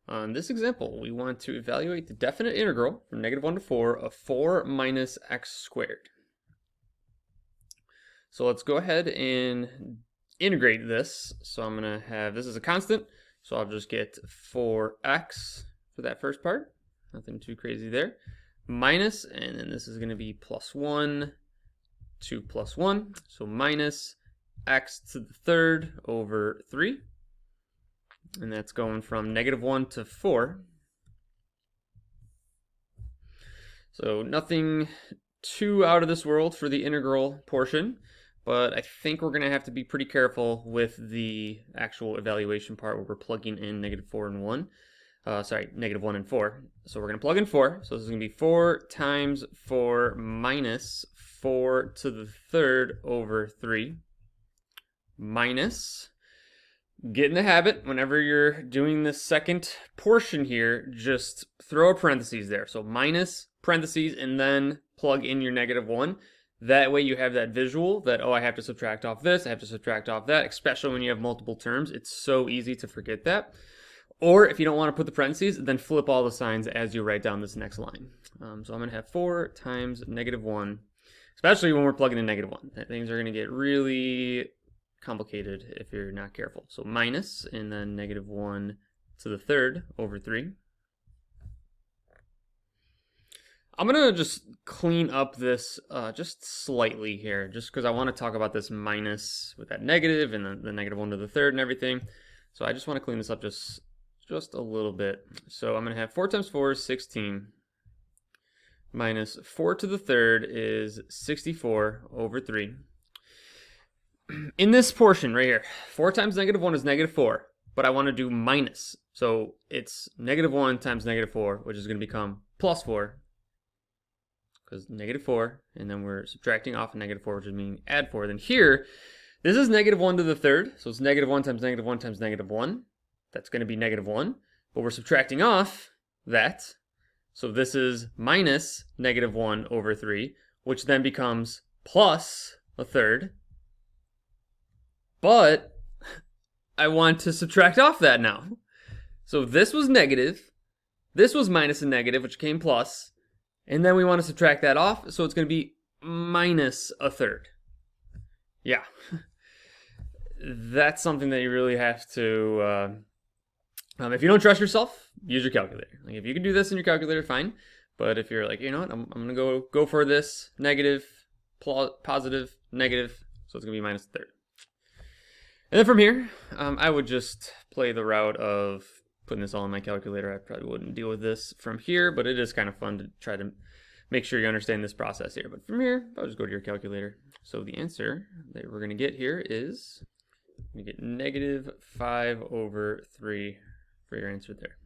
On this example, we want to evaluate the definite integral from -1 to 4 of 4 minus x squared. So let's go ahead and integrate this. So I'm going to have, this is a constant, so I'll just get 4x for that first part. Nothing too crazy there. Minus, and then this is going to be plus 1, 2 plus 1. So minus x to the third over 3. And that's going from -1 to 4. So nothing too out of this world for the integral portion, but I think we're going to have to be pretty careful with the actual evaluation part where we're plugging in -4 and 1. -1 and 4. So we're going to plug in 4. So this is going to be 4 times 4 minus 4 to the third over 3 minus, get in the habit, whenever you're doing this second portion here, just throw a parentheses there. So minus, parentheses, and then plug in your -1. That way you have that visual that, oh, I have to subtract off this, I have to subtract off that, especially when you have multiple terms. It's so easy to forget that. Or if you don't want to put the parentheses, then flip all the signs as you write down this next line. So I'm going to have 4 times -1, especially when we're plugging in -1. Things are going to get really complicated if you're not careful. So minus, and then -1 to the third over 3. I'm going to just clean up this just slightly here, just because I want to talk about this minus with that negative and then the -1 to the third and everything. So I just want to clean this up just a little bit. So I'm going to have 4 times 4 is 16. Minus 4 to the third is 64 over 3. In this portion right here, 4 times -1 is -4, but I want to do minus. So it's -1 times -4, which is going to become plus 4, because -4, and then we're subtracting off a -4, which is meaning add 4. Then here, this is -1 to the third, so it's -1 times -1 times -1. That's going to be -1, but we're subtracting off that. So this is minus -1 over 3, which then becomes plus a third. But I want to subtract off that now. So this was negative, this was minus a negative, which came plus, and then we want to subtract that off, so it's going to be minus a third. Yeah. That's something that you really have to, if you don't trust yourself, use your calculator. Like, if you can do this in your calculator, fine. But if you're like, you know what, I'm going to go for this negative, positive, negative, so it's going to be minus a third. And then from here, I would just play the route of putting this all in my calculator. I probably wouldn't deal with this from here, but it is kind of fun to try to make sure you understand this process here. But from here, I'll just go to your calculator. So the answer that we're going to get here is, you get -5 over 3 for your answer there.